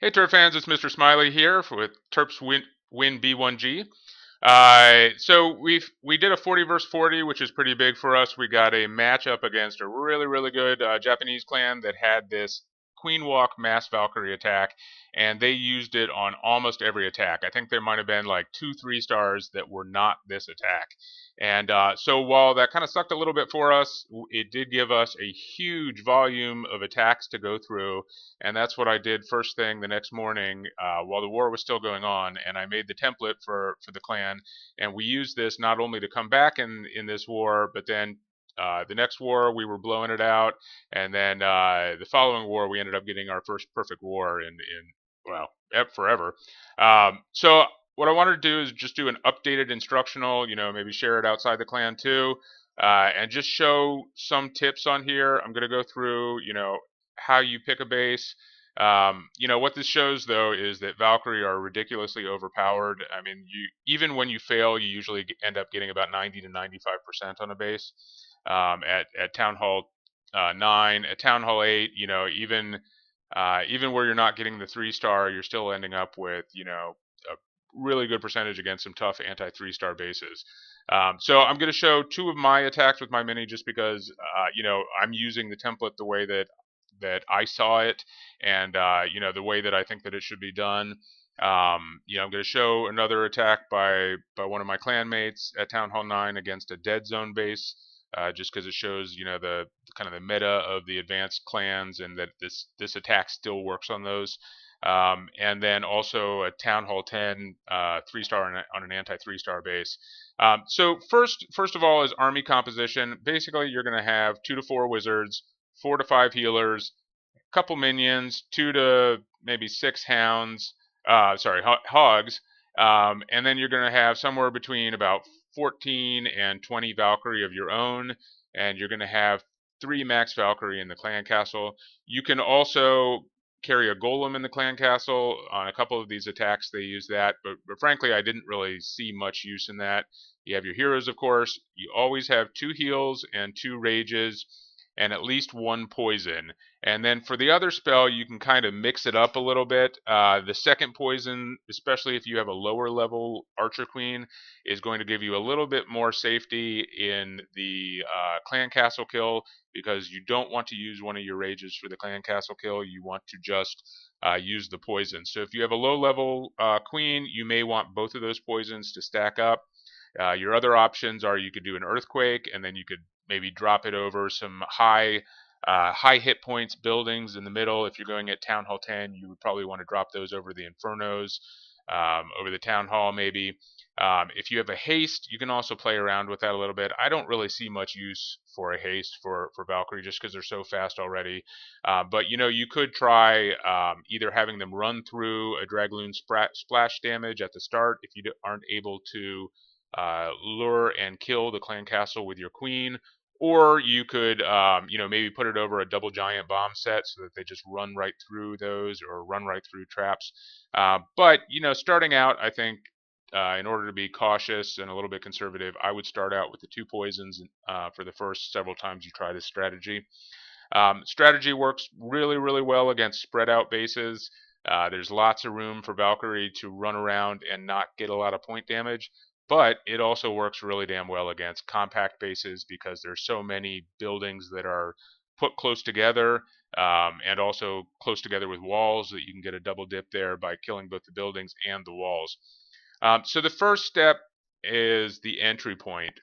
Hey Terp fans, it's Mr. Smiley here with Terps Win B1G. So we did a 40 versus 40, which is pretty big for us. We got a matchup against a really good Japanese clan that had this Queen Walk Mass Valkyrie attack, and they used it on almost every attack. I think there might have been like 2 3 stars that were not this attack. And so while that kind of sucked a little bit for us, it did give us a huge volume of attacks to go through, and that's what I did first thing the next morning while the war was still going on. And I made the template for the clan, and we used this not only to come back in this war, but then the next war we were blowing it out, and then the following war we ended up getting our first perfect war in well forever. So what I wanted to do is just do an updated instructional, maybe share it outside the clan too, and just show some tips on here. I'm going to go through, how you pick a base. What this shows though is that Valkyrie are ridiculously overpowered. I mean, even when you fail, you usually end up getting about 90 to 95% on a base. At Town Hall 9, at Town Hall 8, even where you're not getting the 3-star, you're still ending up with a really good percentage against some tough anti 3-star bases. So I'm going to show 2 of my attacks with my mini just because I'm using the template the way that I saw it, and the way that I think that it should be done. I'm going to show another attack by one of my clanmates at Town Hall 9 against a dead zone base, just because it shows the kind of the meta of the advanced clans, and that this attack still works on those. And then also a Town Hall 10 3-star on an anti 3-star base. So first of all is army composition. Basically, you're going to have 2 to 4 wizards, 4 to 5 healers, a couple minions, 2 to maybe 6 hounds, hogs, and then you're going to have somewhere between about 14 and 20 Valkyrie of your own, and you're going to have 3 max Valkyrie in the clan castle. You can also carry a golem in the clan castle. On a couple of these attacks they use that, but frankly I didn't really see much use in that. You have your heroes, of course. You always have 2 heals and 2 rages and at least 1 poison. And then for the other spell, you can kind of mix it up a little bit. The second poison, especially if you have a lower level Archer Queen, is going to give you a little bit more safety in the clan castle kill, because you don't want to use one of your rages for the clan castle kill. You want to just use the poison. So if you have a low level queen, you may want both of those poisons to stack up. Your other options are you could do an earthquake, and then you could maybe drop it over some high hit points buildings in the middle. If you're going at Town Hall 10, you would probably want to drop those over the Infernos, over the Town Hall maybe. If you have a haste, you can also play around with that a little bit. I don't really see much use for a haste for Valkyrie, just because they're so fast already. But you could try either having them run through a Dragloon splash damage at the start if you aren't able to lure and kill the clan castle with your queen, or you could maybe put it over a double giant bomb set so that they just run right through those, or run right through traps. But starting out, I think in order to be cautious and a little bit conservative, I would start out with the 2 poisons for the first several times you try this strategy. Strategy works really well against spread out bases. There's lots of room for Valkyrie to run around and not get a lot of point damage, but it also works really damn well against compact bases, because there's so many buildings that are put close together, and also close together with walls, that you can get a double dip there by killing both the buildings and the walls. So the first step is the entry point,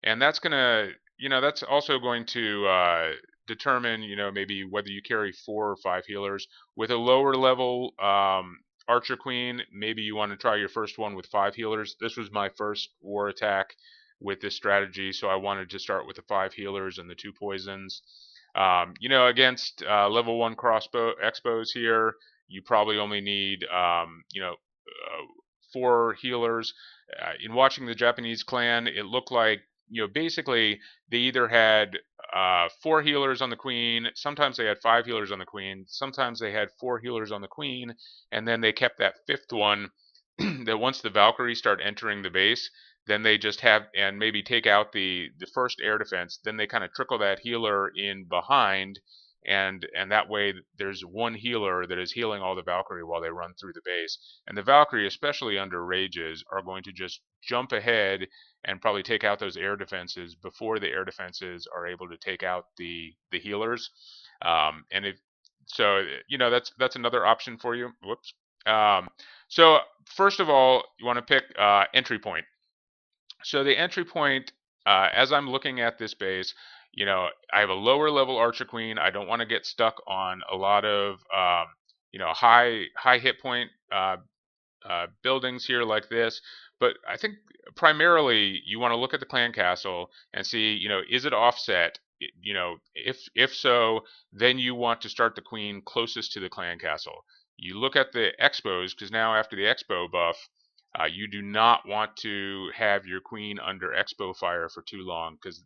and that's that's also going to determine maybe whether you carry 4 or 5 healers. With a lower level Archer Queen, maybe you want to try your first one with 5 healers. This was my first war attack with this strategy, so I wanted to start with the 5 healers and the 2 poisons. Against level 1 crossbow expos here, you probably only need 4 healers. In watching the Japanese clan, it looked like basically they either had 4 healers on the queen, sometimes they had 5 healers on the queen, sometimes they had 4 healers on the queen, and then they kept that 5th one that once the Valkyrie start entering the base, then they just have, and maybe take out the first air defense, then they kind of trickle that healer in behind, and that way there's one healer that is healing all the Valkyrie while they run through the base. And the Valkyrie, especially under rages, are going to just jump ahead and probably take out those air defenses before the air defenses are able to take out the healers. And if so, that's another option for you. Whoops. So first of all, you want to pick entry point. So the entry point, as I'm looking at this base, I have a lower level Archer Queen. I don't want to get stuck on a lot of, high hit point buildings here like this. But I think primarily you want to look at the clan castle and see, is it offset? If so, then you want to start the queen closest to the clan castle. You look at the expos, because now after the expo buff, you do not want to have your queen under expo fire for too long, because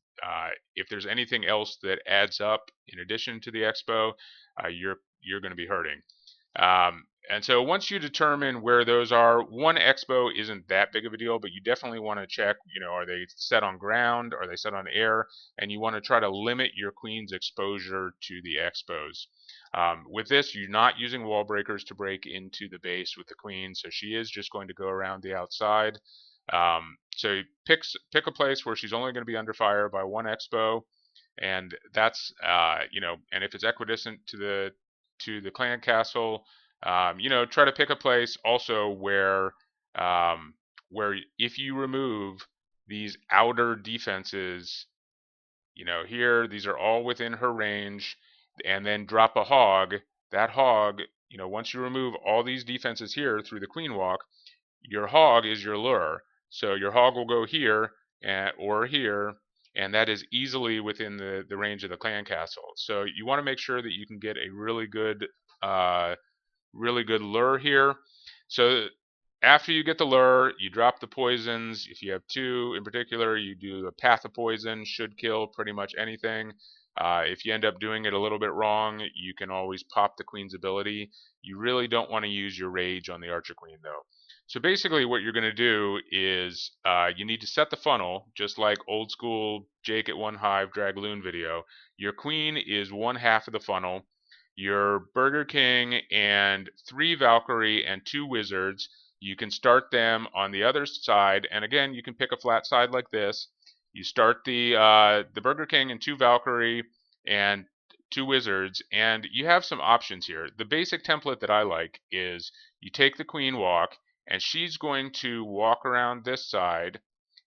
if there's anything else that adds up in addition to the expo, you're going to be hurting. And so once you determine where those are, one expo isn't that big of a deal, but you definitely want to check, are they set on ground? Are they set on air? And you want to try to limit your queen's exposure to the expos. With this, you're not using wall breakers to break into the base with the queen, so she is just going to go around the outside. So pick a place where she's only going to be under fire by one expo, and that's and if it's equidistant to the clan castle, try to pick a place also where if you remove these outer defenses, here, these are all within her range, and then drop a hog. That hog, once you remove all these defenses here through the queen walk, your hog is your lure. So your hog will go here or here, and that is easily within the range of the clan castle. So you want to make sure that you can get a really good lure here. So after you get the lure, you drop the poisons. If you have two in particular, you do a path of poison, should kill pretty much anything. If you end up doing it a little bit wrong, you can always pop the queen's ability. You really don't want to use your rage on the Archer Queen though. So basically what you're going to do is you need to set the funnel, just like old school Jake at one hive drag loon video. Your queen is one half of the funnel. Your Burger King and 3 Valkyrie and 2 wizards, you can start them on the other side, and again you can pick a flat side like this. You start the Burger King and 2 Valkyrie and 2 wizards, and you have some options here. The basic template that I like is you take the queen walk, and she's going to walk around this side,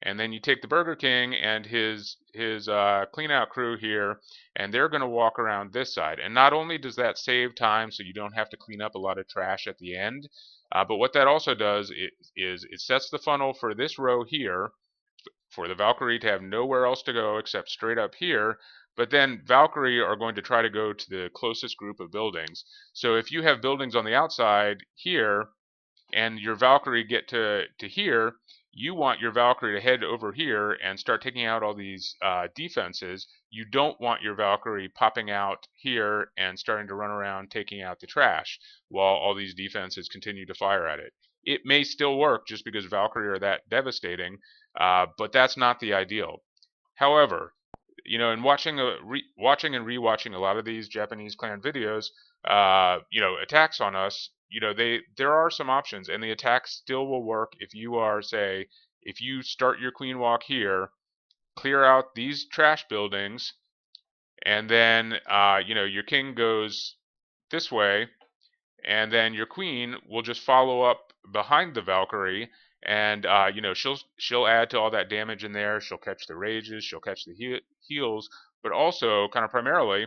and then you take the Burger King and his clean out crew here, and they're going to walk around this side. And not only does that save time, so you don't have to clean up a lot of trash at the end, but what that also does is it sets the funnel for this row here, for the Valkyrie to have nowhere else to go except straight up here. But then Valkyrie are going to try to go to the closest group of buildings. So if you have buildings on the outside here, and your Valkyrie get to here, you want your Valkyrie to head over here and start taking out all these defenses. You don't want your Valkyrie popping out here and starting to run around taking out the trash while all these defenses continue to fire at it. It may still work just because Valkyrie are that devastating, but that's not the ideal. However, in watching and rewatching a lot of these Japanese clan videos, attacks on us, there are some options, and the attack still will work if you are, say, if you start your queen walk here, clear out these trash buildings, and then your king goes this way, and then your queen will just follow up behind the Valkyrie, and she'll add to all that damage in there. She'll catch the rages, she'll catch the heals, but also kind of primarily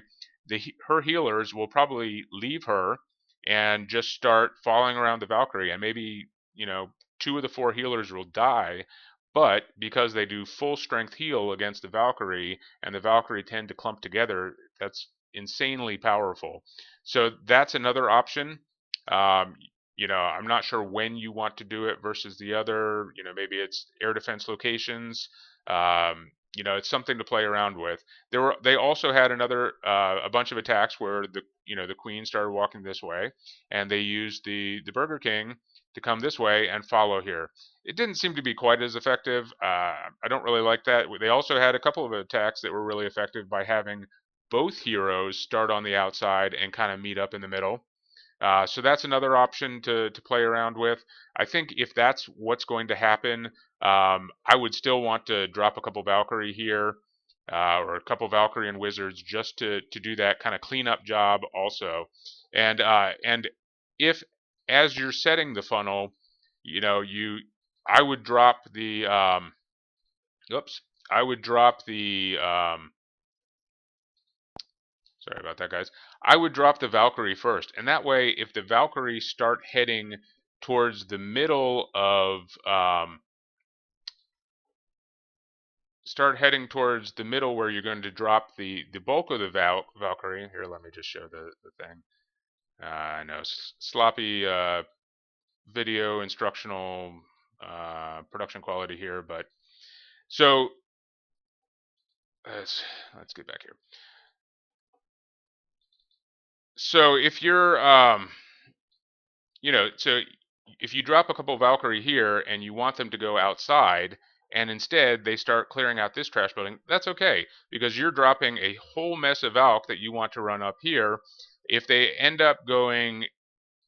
her healers will probably leave her and just start following around the Valkyrie, and maybe 2 of the 4 healers will die, but because they do full strength heal against the Valkyrie, and the Valkyrie tend to clump together, that's insanely powerful. So that's another option. I'm not sure when you want to do it versus the other. Maybe it's air defense locations. It's something to play around with. They also had a bunch of attacks where the queen started walking this way, and they used the Burger King to come this way and follow here. It didn't seem to be quite as effective. I don't really like that. They also had a couple of attacks that were really effective by having both heroes start on the outside and kind of meet up in the middle. So that's another option to play around with. I think if that's what's going to happen, I would still want to drop a couple Valkyrie here, or a couple Valkyrie and Wizards just to do that kind of cleanup job also. And if as you're setting the funnel, I would drop the oops, I would drop the sorry about that, guys. I would drop the Valkyrie first, and that way, if the Valkyrie start heading towards the middle of where you're going to drop the bulk of the Valkyrie. Here, let me just show the thing. I know sloppy video instructional production quality here, but so let's get back here. So if you're so if you drop a couple Valkyrie here and you want them to go outside, and instead they start clearing out this trash building, that's okay, because you're dropping a whole mess of Valk that you want to run up here. If they end up going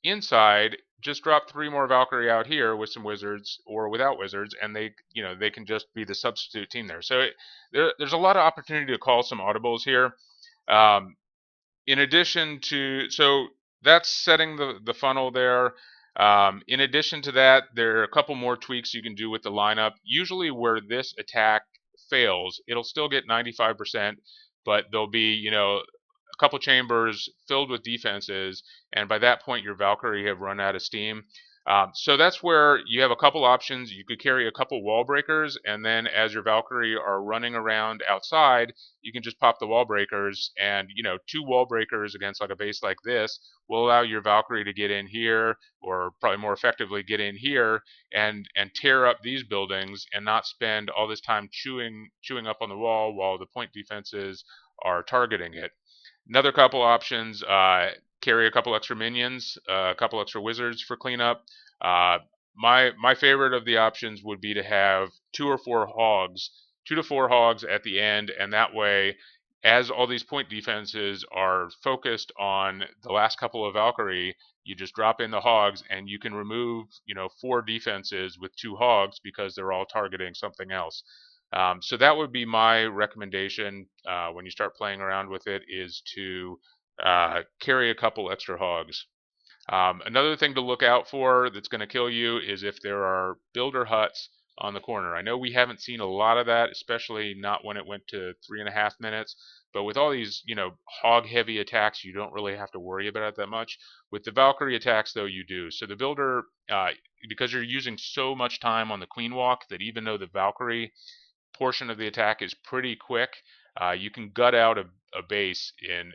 inside, just drop 3 more Valkyrie out here with some Wizards or without Wizards, and they can just be the substitute team there. So there's a lot of opportunity to call some audibles here. In addition to, so that's setting the funnel there. In addition to that, there are a couple more tweaks you can do with the lineup. Usually where this attack fails, it'll still get 95%, but there'll be, a couple chambers filled with defenses, and by that point your Valkyrie have run out of steam. So that's where you have a couple options. You could carry a couple wall breakers, and then as your Valkyrie are running around outside, you can just pop the wall breakers, and 2 wall breakers against like a base like this will allow your Valkyrie to get in here, or probably more effectively get in here and tear up these buildings and not spend all this time chewing up on the wall while the point defenses are targeting it. Another couple options, carry a couple extra minions, a couple extra wizards for cleanup. My favorite of the options would be to have 2 or 4 hogs, 2 to 4 hogs at the end, and that way, as all these point defenses are focused on the last couple of Valkyrie, you just drop in the hogs and you can remove 4 defenses with 2 hogs because they're all targeting something else. So that would be my recommendation when you start playing around with it, is to carry a couple extra hogs. Another thing to look out for that's going to kill you is if there are builder huts on the corner. I know we haven't seen a lot of that, especially not when it went to 3.5 minutes. But with all these, hog-heavy attacks, you don't really have to worry about it that much. With the Valkyrie attacks, though, you do. So the builder, because you're using so much time on the queen walk, that even though the Valkyrie portion of the attack is pretty quick, you can gut out a base in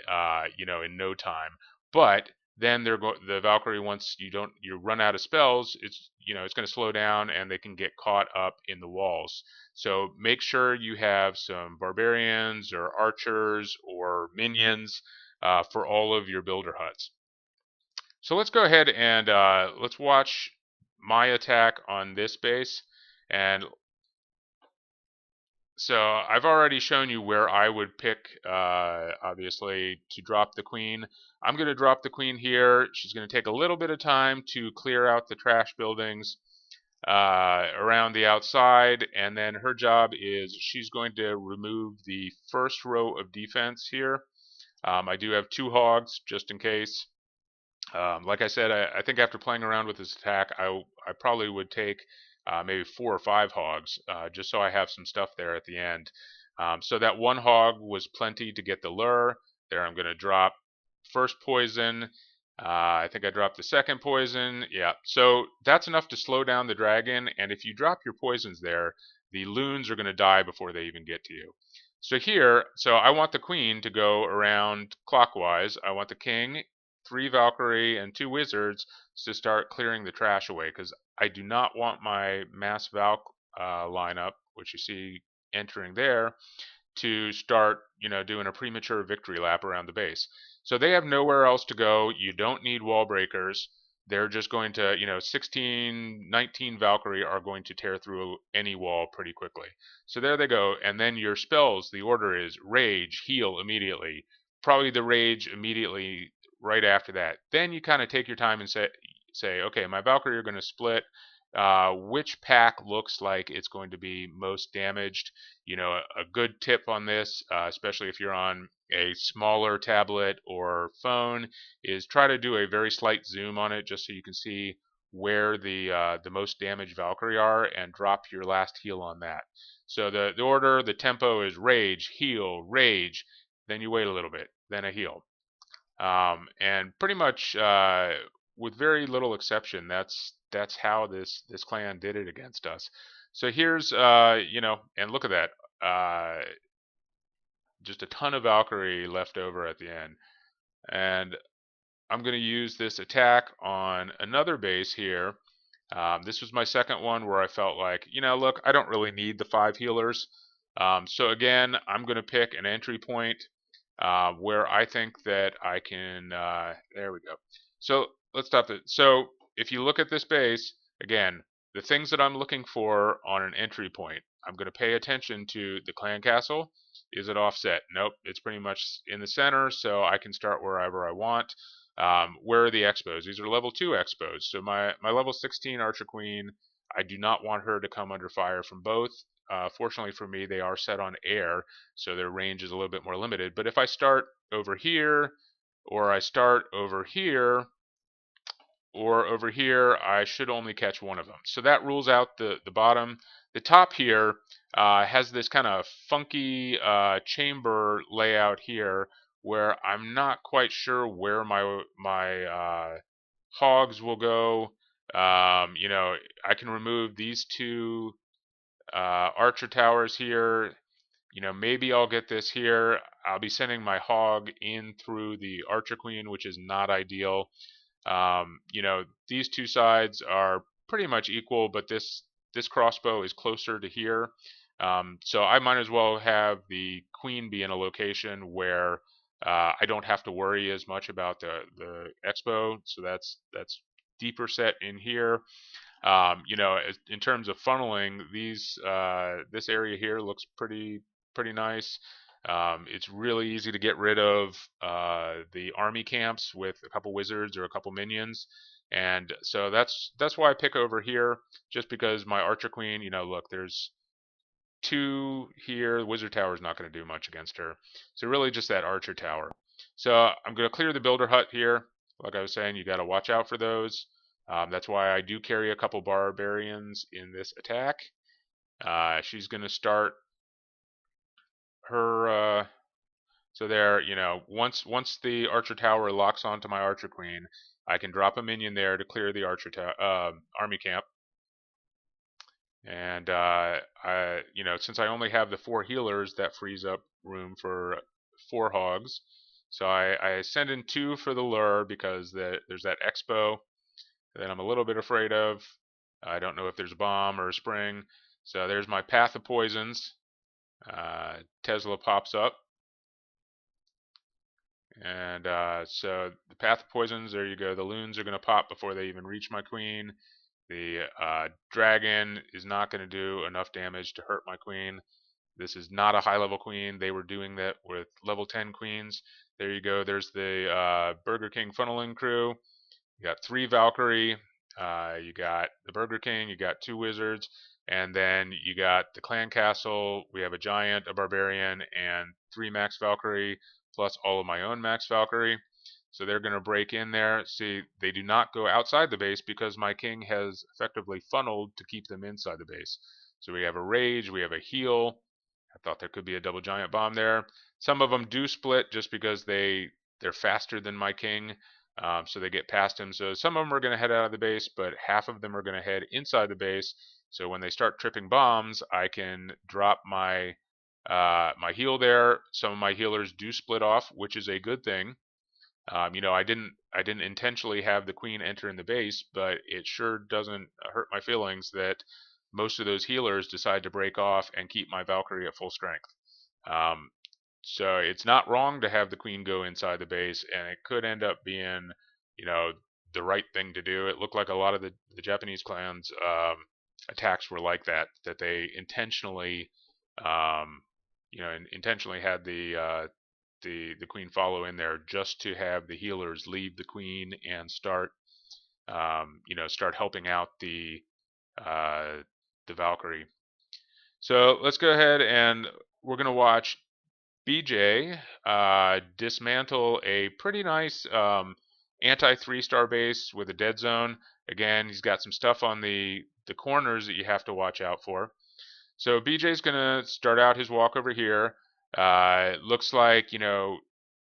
in no time. But then the Valkyrie, once you run out of spells, it's going to slow down and they can get caught up in the walls. So make sure you have some barbarians or archers or minions for all of your builder huts. So let's go ahead and let's watch my attack on this base. And so I've already shown you where I would pick, obviously, to drop the queen. I'm going to drop the queen here. She's going to take a little bit of time to clear out the trash buildings around the outside, and then her job is she's going to remove the first row of defense here. I do have 2 hogs just in case. Like I said, I think after playing around with this attack, I probably would take maybe 4 or 5 hogs, just so I have some stuff there at the end. So that 1 hog was plenty to get the lure. There, I'm going to drop first poison. I think I dropped the second poison. Yeah, so that's enough to slow down the dragon, and if you drop your poisons there, the loons are going to die before they even get to you. So here, I want the queen to go around clockwise. I want the king, 3 Valkyrie, and 2 wizards to start clearing the trash away, because I do not want my mass Valk lineup, which you see entering there, to start doing a premature victory lap around the base. So they have nowhere else to go. You don't need wall breakers. they're just going to, 16, 19 Valkyrie are going to tear through any wall pretty quickly. So there they go. And then your spells, the order is Rage, Heal immediately. Probably the Rage immediately right after that. Then you kind of take your time and say, okay, my Valkyrie are going to split. Which pack looks like it's going to be most damaged? A good tip on this, especially if you're on a smaller tablet or phone, is try to do a very slight zoom on it just so you can see where the most damaged Valkyrie are, and drop your last heal on that. So the order, the tempo is Rage, Heal, Rage, then you wait a little bit, then a heal. And pretty much, with very little exception, that's how this clan did it against us. So here's, and look at that, just a ton of Valkyrie left over at the end. And I'm going to use this attack on another base here. This was my second one where I felt like, look, I don't really need the 5 healers. So again, I'm going to pick an entry point where I think that I can, there we go. So let's stop it. So if you look at this base, again, the things that I'm looking for on an entry point, I'm going to pay attention to the clan castle. Is it offset? Nope, it's pretty much in the center, so I can start wherever I want. Where are the expos? These are level 2 expos. So my level 16 Archer Queen, I do not want her to come under fire from both. Fortunately for me, they are set on air, so their range is a little bit more limited. But if I start over here, or I start over here, or over here, I should only catch one of them. So that rules out the bottom. The top here has this kind of funky chamber layout here, where I'm not quite sure where my hogs will go. I can remove these 2 archer towers here. Maybe I'll get this here. I'll be sending my hog in through the Archer Queen, which is not ideal. These 2 sides are pretty much equal, but this crossbow is closer to here. So I might as well have the queen be in a location where I don't have to worry as much about the expo. So that's deeper set in here. In terms of funneling, this area here looks pretty nice. It's really easy to get rid of the army camps with a couple wizards or a couple minions, and so that's why I pick over here, just because my Archer Queen, look, there's 2 here. The Wizard Tower is not going to do much against her, so really just that Archer Tower. So I'm going to clear the Builder Hut here. Like I was saying, you got to watch out for those. That's why I do carry a couple barbarians in this attack. She's going to start her. So there, once the Archer Tower locks onto my Archer Queen, I can drop a minion there to clear the army camp. And since I only have the 4 healers, that frees up room for 4 hogs. So I send in 2 for the lure because there's that expo that I'm a little bit afraid of. I don't know if there's a bomb or a spring. So there's my Path of Poisons. Tesla pops up. And so the Path of Poisons, there you go. The loons are going to pop before they even reach my queen. The dragon is not going to do enough damage to hurt my queen. This is not a high level queen. They were doing that with level 10 queens. There you go. There's the Burger King funneling crew. You got 3 Valkyrie. You got the Burger King. You got 2 wizards. And then you got the clan castle. We have a giant, a barbarian, and 3 max Valkyrie, plus all of my own max Valkyrie. So they're going to break in there. See, they do not go outside the base because my king has effectively funneled to keep them inside the base. So we have a rage, we have a heal. I thought there could be a double giant bomb there. Some of them do split just because they're faster than my king, so they get past him. So some of them are going to head out of the base, but half of them are going to head inside the base. So when they start tripping bombs, I can drop my my heal there. Some of my healers do split off, which is a good thing. I didn't intentionally have the queen enter in the base, but it sure doesn't hurt my feelings that most of those healers decide to break off and keep my Valkyrie at full strength. So it's not wrong to have the queen go inside the base, and it could end up being, the right thing to do. It looked like a lot of the Japanese clans attacks were like that they intentionally intentionally had the queen follow in there just to have the healers leave the queen and start start helping out the Valkyrie. So let's go ahead and we're going to watch BJ dismantle a pretty nice anti 3-star base with a dead zone. Again, he's got some stuff on the corners that you have to watch out for. So BJ's going to start out his walk over here. It looks like,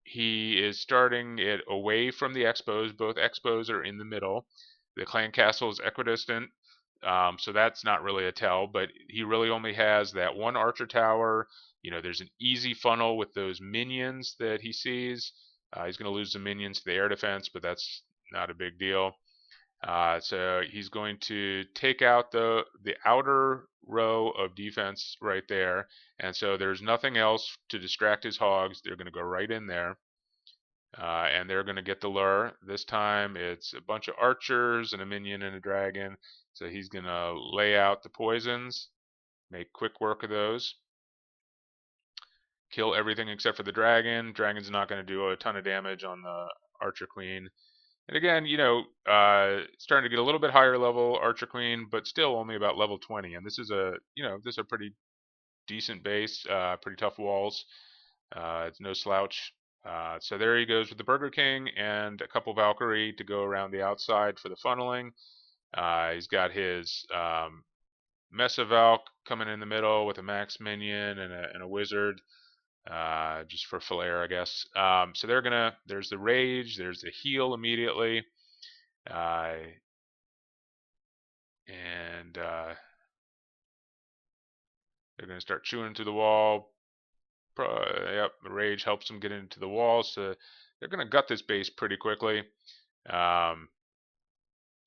he is starting it away from the expos. Both expos are in the middle. The clan castle is equidistant, so that's not really a tell, but he really only has that one archer tower. There's an easy funnel with those minions that he sees. He's going to lose the minions to the air defense, but that's not a big deal. So he's going to take out the outer row of defense right there, and so there's nothing else to distract his hogs. They're going to go right in there, and they're going to get the lure. This time it's a bunch of archers and a minion and a dragon, so he's going to lay out the poisons, make quick work of those, kill everything except for the dragon. Dragon's not going to do a ton of damage on the archer queen. And again, starting to get a little bit higher level Archer Queen, but still only about level 20. And this is a pretty decent base, pretty tough walls. It's no slouch. So there he goes with the Burger King and a couple Valkyrie to go around the outside for the funneling. He's got his Mesa Valk coming in the middle with a Max Minion and a Wizard. Just for flair, I guess. So there's the rage, there's the heal immediately, and they're gonna start chewing through the wall. Yep, the rage helps them get into the wall, so they're gonna gut this base pretty quickly.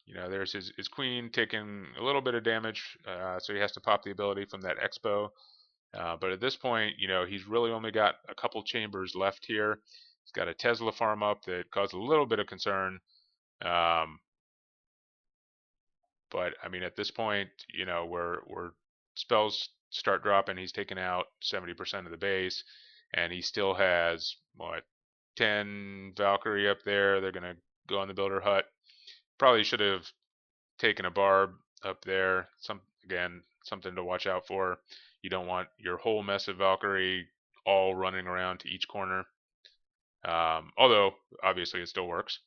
There's his queen taking a little bit of damage, so he has to pop the ability from that expo. But at this point, he's really only got a couple chambers left here. He's got a Tesla farm up that caused a little bit of concern. But I mean, at this point, where spells start dropping, he's taken out 70% of the base, and he still has 10 Valkyrie up there. They're gonna go on the builder hut. Probably should have taken a barb up there. Something to watch out for. You don't want your whole mess of Valkyrie all running around to each corner. Although, obviously, it still works.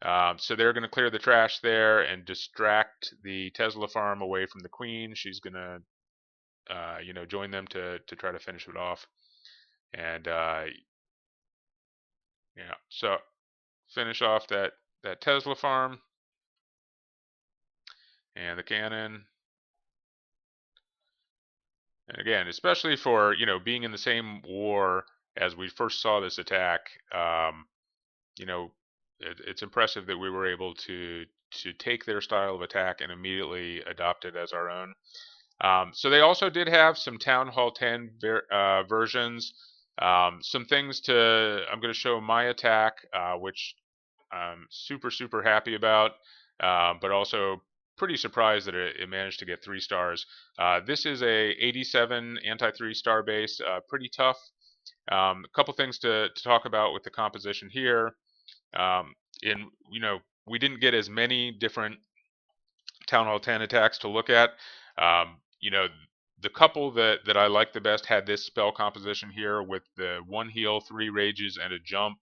So they're going to clear the trash there and distract the Tesla farm away from the queen. She's going to, join them to try to finish it off. And, so finish off that Tesla farm and the cannon. And again, especially for, being in the same war as we first saw this attack, it's impressive that we were able to take their style of attack and immediately adopt it as our own. So they also did have some Town Hall 10 versions. Some things I'm going to show my attack, which I'm super happy about, but also pretty surprised that it managed to get 3 stars. This is a 87 anti 3-star base, pretty tough. A couple things to talk about with the composition here. We didn't get as many different Town Hall 10 attacks to look at. The couple that I like the best had this spell composition here with the 1 heal, 3 rages, and a jump.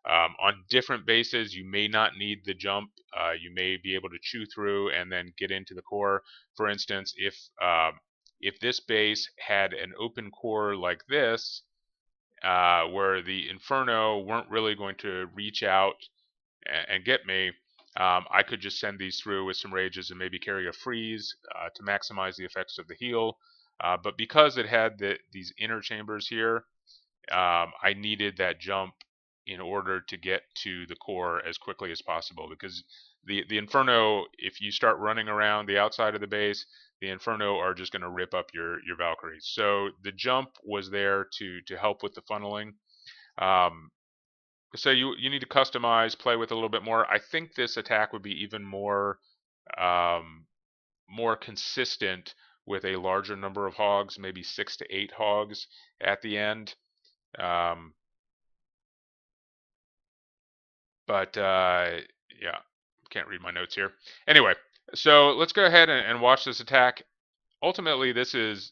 On different bases, you may not need the jump. You may be able to chew through and then get into the core. For instance, if this base had an open core like this, where the Inferno weren't really going to reach out and get me, I could just send these through with some rages and maybe carry a freeze to maximize the effects of the heal. But because it had these inner chambers here, I needed that jump in order to get to the core as quickly as possible, because the Inferno, if you start running around the outside of the base, the Inferno are just going to rip up your Valkyries. So the jump was there to help with the funneling. So you need to customize, play with a little bit more. I think this attack would be even um, more consistent with a larger number of hogs, maybe 6 to 8 hogs at the end. Um, but yeah, can't read my notes here. Anyway, so let's go ahead and watch this attack. Ultimately, this is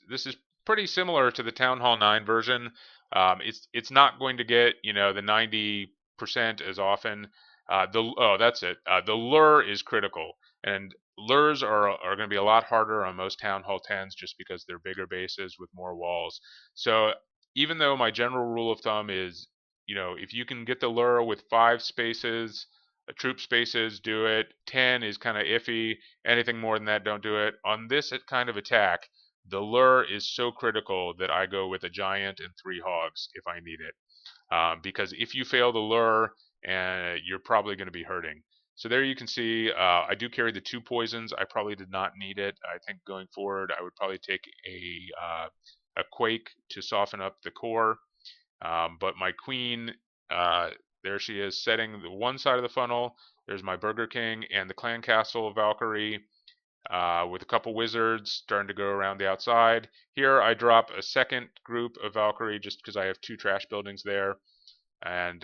pretty similar to the Town Hall 9 version. It's not going to get the 90% as often. That's it. The lure is critical, and lures are going to be a lot harder on most Town Hall 10s just because they're bigger bases with more walls. So even though my general rule of thumb is, if you can get the lure with 5 spaces, troop spaces, do it. 10 is kind of iffy. Anything more than that, don't do it. On this kind of attack, the lure is so critical that I go with a giant and 3 hogs if I need it. Because if you fail the lure, you're probably going to be hurting. So there you can see I do carry the 2 poisons. I probably did not need it. I think going forward I would probably take a quake to soften up the core. But my queen, uh, there she is, setting the one side of the funnel. There's my Burger King and the Clan Castle Valkyrie with a couple wizards starting to go around the outside. Here I drop a second group of Valkyrie just because I have 2 trash buildings there. And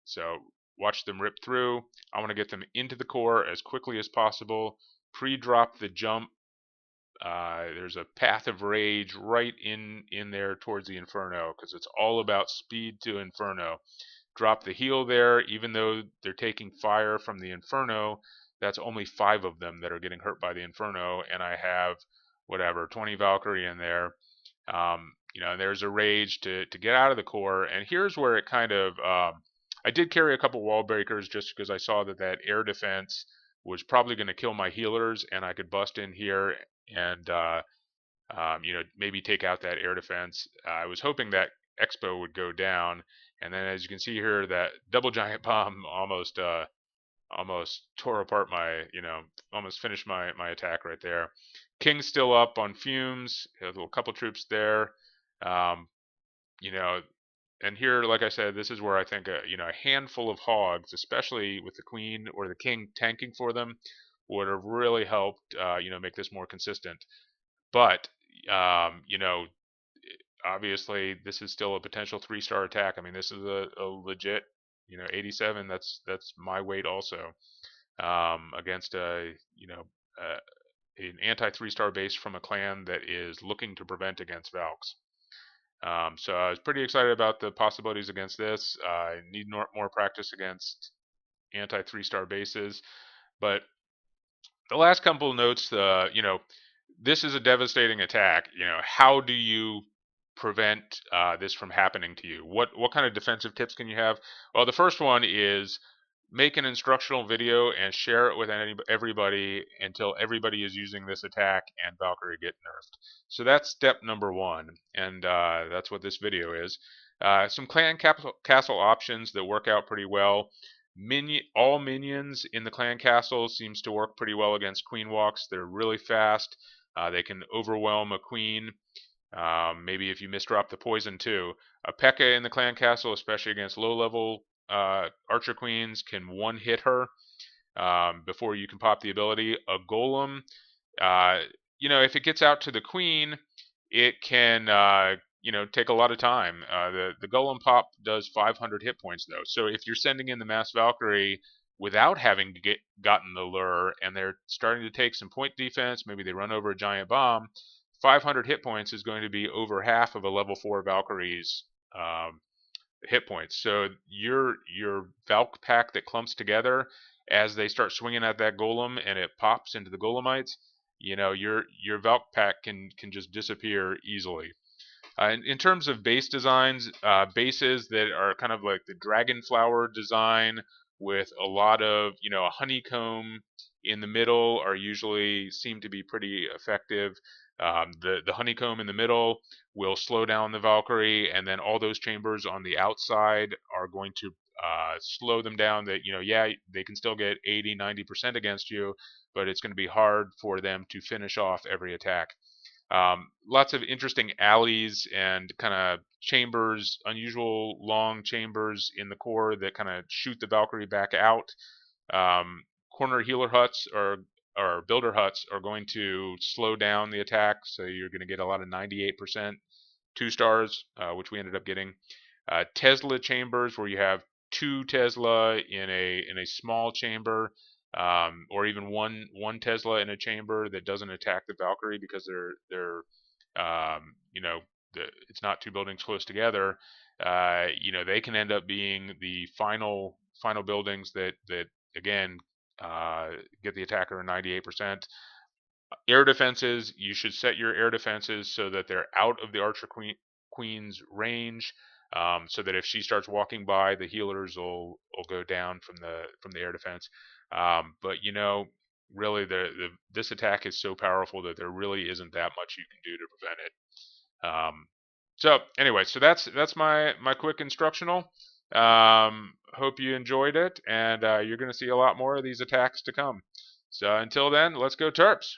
so watch them rip through. I want to get them into the core as quickly as possible. Pre-drop the jump. There's a path of rage right in there towards the Inferno because it's all about speed to Inferno. Drop the heal there, even though they're taking fire from the Inferno. That's only 5 of them that are getting hurt by the Inferno, and I have whatever 20 Valkyrie in there. There's a rage to get out of the core, and here's where it kind of I did carry a couple wall breakers just because I saw that air defense was probably going to kill my healers, and I could bust in here and maybe take out that air defense. I was hoping that Expo would go down, and then as you can see here, that double giant bomb almost tore apart almost finished my attack right there. King's still up on fumes. A little couple troops there. Um, you know, and here, like I said, this is where I think a handful of hogs, especially with the queen or the king tanking for them, would have really helped make this more consistent. But obviously this is still a potential 3-star attack. I mean, this is a legit 87. That's my weight also against an anti 3-star base from a clan that is looking to prevent against Valks. So I was pretty excited about the possibilities against this. I need more practice against anti 3-star bases, but the last couple of notes, this is a devastating attack. How do you prevent this from happening to you? What kind of defensive tips can you have? Well, the first one is make an instructional video and share it with everybody until everybody is using this attack and Valkyrie get nerfed. So that's step number 1, and that's what this video is. Some clan castle options that work out pretty well. All minions in the clan castle seems to work pretty well against queen walks. They're really fast. They can overwhelm a queen. Maybe if you misdrop the poison too. A P.E.K.K.A. in the clan castle, especially against low-level archer queens, can one-hit her before you can pop the ability. A golem, if it gets out to the queen, it can take a lot of time. The golem pop does 500 hit points though, so if you're sending in the mass Valkyrie without having gotten the lure and they're starting to take some point defense, maybe they run over a giant bomb, 500 hit points is going to be over half of a level 4 Valkyrie's hit points. So your Valk pack that clumps together as they start swinging at that golem and it pops into the golemites, your Valk pack can just disappear easily. In terms of base designs, bases that are kind of like the dragon flower design with a lot of a honeycomb in the middle are usually seem to be pretty effective. The honeycomb in the middle will slow down the Valkyrie, and then all those chambers on the outside are going to slow them down. That they can still get 80-90% against you, but it's going to be hard for them to finish off every attack. Lots of interesting alleys and kind of chambers, unusual long chambers in the core that kind of shoot the Valkyrie back out. Corner healer huts or builder huts are going to slow down the attack, so you're going to get a lot of 98% 2 stars, which we ended up getting. Tesla chambers, where you have 2 Tesla in a small chamber, or even one Tesla in a chamber that doesn't attack the Valkyrie because they're you know, it's not 2 buildings close together. You know, they can end up being the final buildings that again get the attacker 98%. Air defenses, you should set your air defenses so that they're out of the Archer Queen's range, so that if she starts walking by, the healers will go down from the air defense. But you know, really, this attack is so powerful that there really isn't that much you can do to prevent it. So anyway, so that's my quick instructional. Hope you enjoyed it, and you're going to see a lot more of these attacks to come. So until then, let's go Terps.